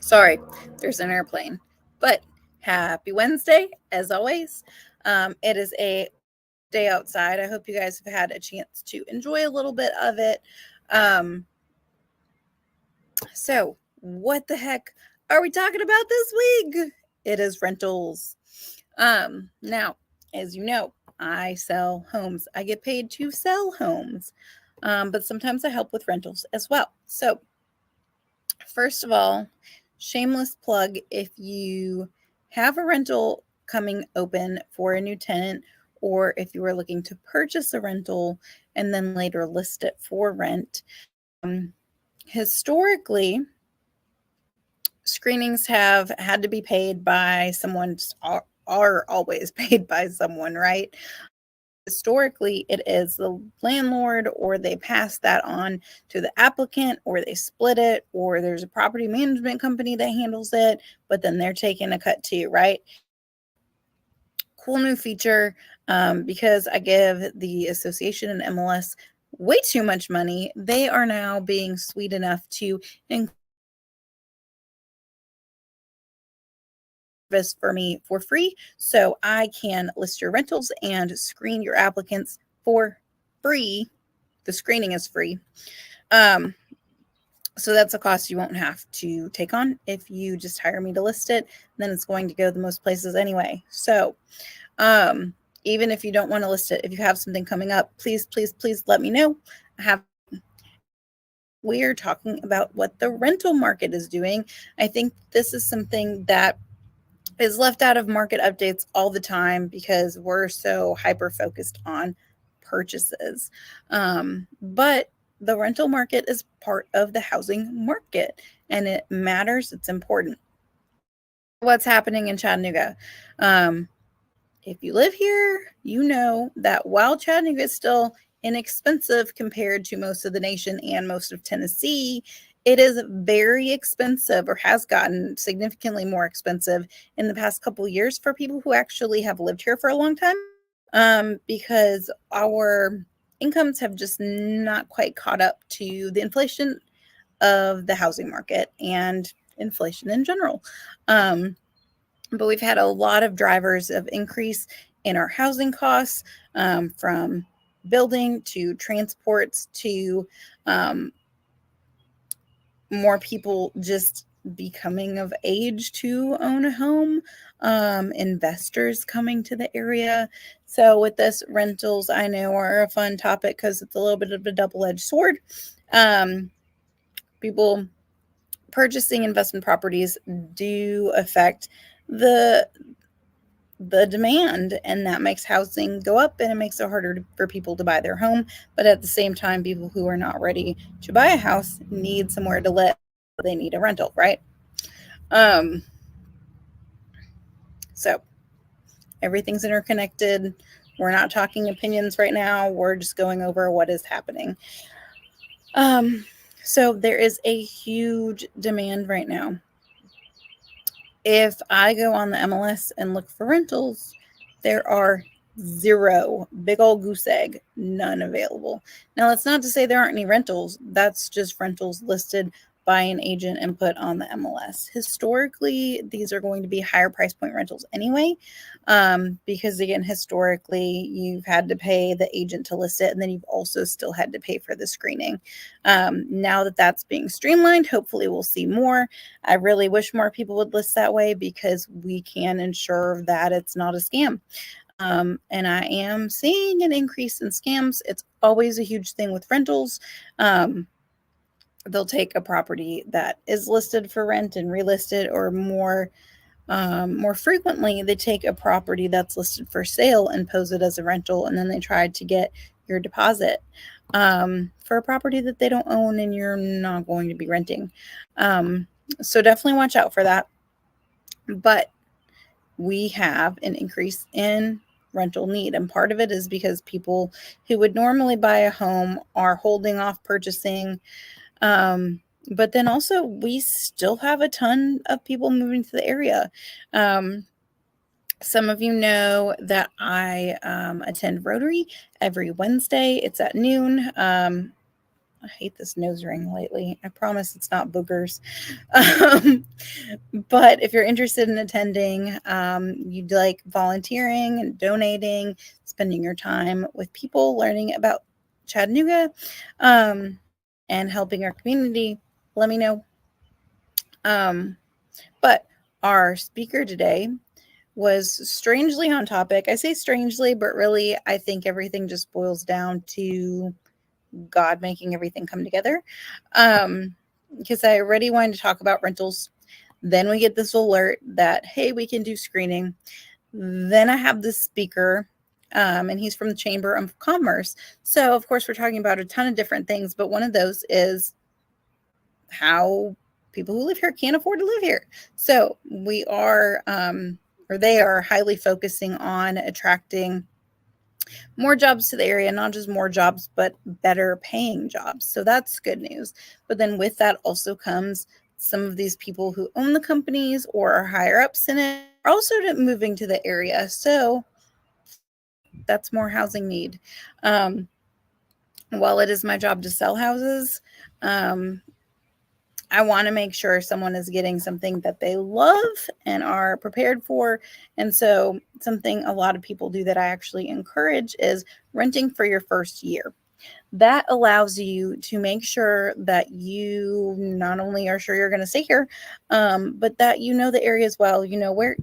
Sorry, there's an airplane. But happy Wednesday, as always. It is a day outside. I hope you guys have had a chance to enjoy a little bit of it. So, what the heck are we talking about this week? It is rentals. Now, as you know, I sell homes. I get paid to sell homes, but sometimes I help with rentals as well. So, first of all, shameless plug, if you have a rental coming open for a new tenant, or if you are looking to purchase a rental and then later list it for rent, historically, screenings have had to be paid by someone, are always paid by someone, right? Historically, it is the landlord, or they pass that on to the applicant, or they split it, or there's a property management company that handles it, but then they're taking a cut too, right? Cool new feature, because I give the association and MLS way too much money. They are now being sweet enough to include for me for free, so I can list your rentals and screen your applicants for free. The screening is free. So that's a cost you won't have to take on if you just hire me to list it. Then it's going to go the most places anyway. So even if you don't want to list it, if you have something coming up, please let me know. We're talking about what the rental market is doing. I think this is something that is left out of market updates all the time because we're so hyper focused on purchases. But the rental market is part of the housing market, and it matters. It's important. What's happening in Chattanooga? If you live here, you know that while Chattanooga is still inexpensive compared to most of the nation and most of Tennessee, it is very expensive, or has gotten significantly more expensive in the past couple of years for people who actually have lived here for a long time, because our incomes have just not quite caught up to the inflation of the housing market and inflation in general. But we've had a lot of drivers of increase in our housing costs, from building to transports to more people just becoming of age to own a home, investors coming to the area. So with this, rentals I know are a fun topic because it's a little bit of a double-edged sword. People purchasing investment properties do affect the demand, and that makes housing go up, and it makes it harder for people to buy their home. But at the same time, people who are not ready to buy a house need somewhere to live. They need a rental, right? So everything's interconnected. We're not talking opinions right now. We're just going over what is happening. So there is a huge demand right now. If I go on the MLS and look for rentals, there are zero, big old goose egg, none available. Now, that's not to say there aren't any rentals. That's just rentals listed by an agent and put on the MLS. Historically, these are going to be higher price point rentals anyway, because again, historically, you've had to pay the agent to list it, and then you've also still had to pay for the screening. Now that that's being streamlined, hopefully we'll see more. I really wish more people would list that way because we can ensure that it's not a scam. And I am seeing an increase in scams. It's always a huge thing with rentals. They'll take a property that is listed for rent and relist it, or more frequently, they take a property that's listed for sale and pose it as a rental, and then they try to get your deposit for a property that they don't own and you're not going to be renting. So definitely watch out for that. But we have an increase in rental need, and part of it is because people who would normally buy a home are holding off purchasing. But then also, we still have a ton of people moving to the area. Some of you know that I attend Rotary every Wednesday. It's at noon. I hate this nose ring lately. I promise it's not boogers. Um, but if you're interested in attending, you'd like volunteering and donating, spending your time with people, learning about Chattanooga, and helping our community, let me know. Um, but our speaker today was strangely on topic. I say strangely, but really, I think everything just boils down to God making everything come together. Because I already wanted to talk about rentals. Then we get this alert that, hey, we can do screening. Then I have this speaker, and he's from the Chamber of Commerce. So, of course, we're talking about a ton of different things, but one of those is how people who live here can't afford to live here. So, we are, or they are highly focusing on attracting more jobs to the area, not just more jobs, but better paying jobs. So that's good news. But then with that also comes some of these people who own the companies or are higher ups in it are also moving to the area. So that's more housing need. While it is my job to sell houses, I want to make sure someone is getting something that they love and are prepared for. And so, something a lot of people do that I actually encourage is renting for your first year. That allows you to make sure that you not only are sure you're going to stay here, but that you know the area as well. You know where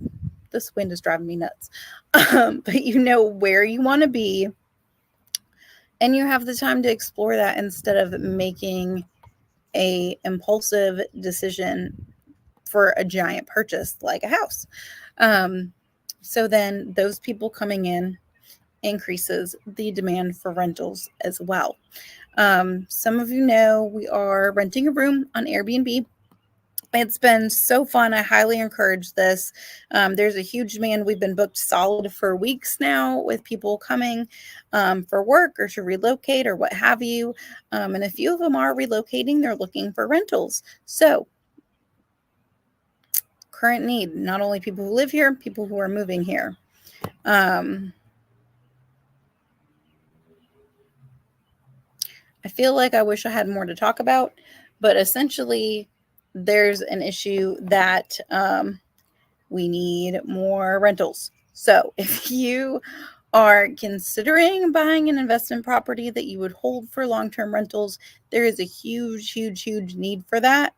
this wind is driving me nuts, but you know where you want to be, and you have the time to explore that instead of making a impulsive decision for a giant purchase like a house. Um, so then those people coming in increases the demand for rentals as well. Some of you know we are renting a room on Airbnb. It's been so fun. I highly encourage this. There's a huge demand. We've been booked solid for weeks now with people coming for work or to relocate or what have you. And a few of them are relocating. They're looking for rentals. So current need, not only people who live here, people who are moving here. I feel like I wish I had more to talk about, but essentially, there's an issue that we need more rentals. So, if you are considering buying an investment property that you would hold for long term rentals, there is a huge, huge, huge need for that.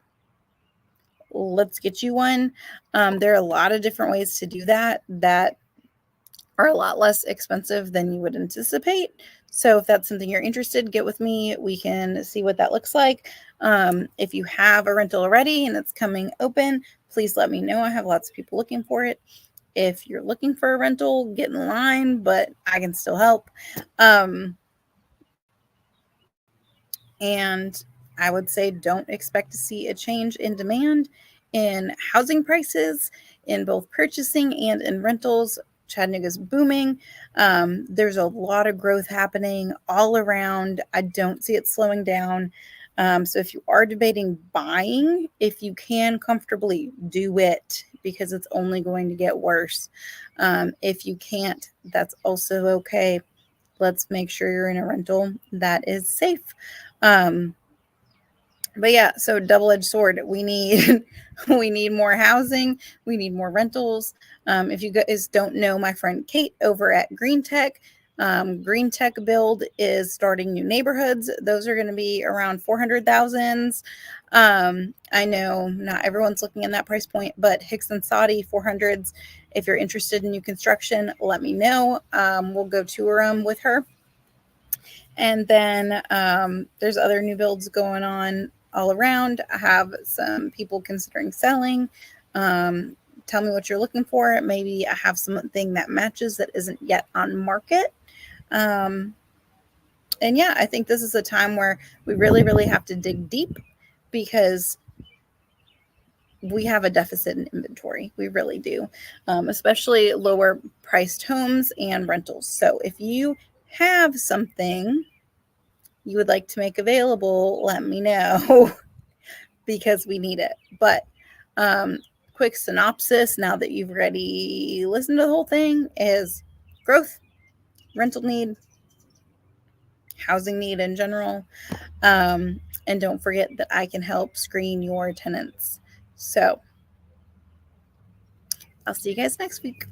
Let's get you one. There are a lot of different ways to do that are a lot less expensive than you would anticipate. So if that's something you're interested, get with me. We can see what that looks like. If you have a rental already and it's coming open, please let me know. I have lots of people looking for it. If you're looking for a rental, get in line, but I can still help. And I would say don't expect to see a change in demand in housing prices, in both purchasing and in rentals. Chattanooga's booming. There's a lot of growth happening all around. I don't see it slowing down. So if you are debating buying, if you can comfortably, do it because it's only going to get worse. If you can't, that's also okay. Let's make sure you're in a rental that is safe. But yeah, so double-edged sword. We need we need more housing. We need more rentals. If you guys don't know, my friend Kate over at Green Tech, Green Tech Build is starting new neighborhoods. Those are going to be around 400,000. I know not everyone's looking in that price point, but Hicks and Soddy 400s. If you're interested in new construction, let me know. We'll go tour them with her. And then there's other new builds going on all around. I have some people considering selling. Tell me what you're looking for. Maybe I have something that matches that isn't yet on market. And yeah, I think this is a time where we really, really have to dig deep because we have a deficit in inventory. We really do, especially lower priced homes and rentals. So if you have something you would like to make available, let me know because we need it. But quick synopsis now that you've already listened to the whole thing is growth, rental need, housing need in general. And don't forget that I can help screen your tenants. So I'll see you guys next week.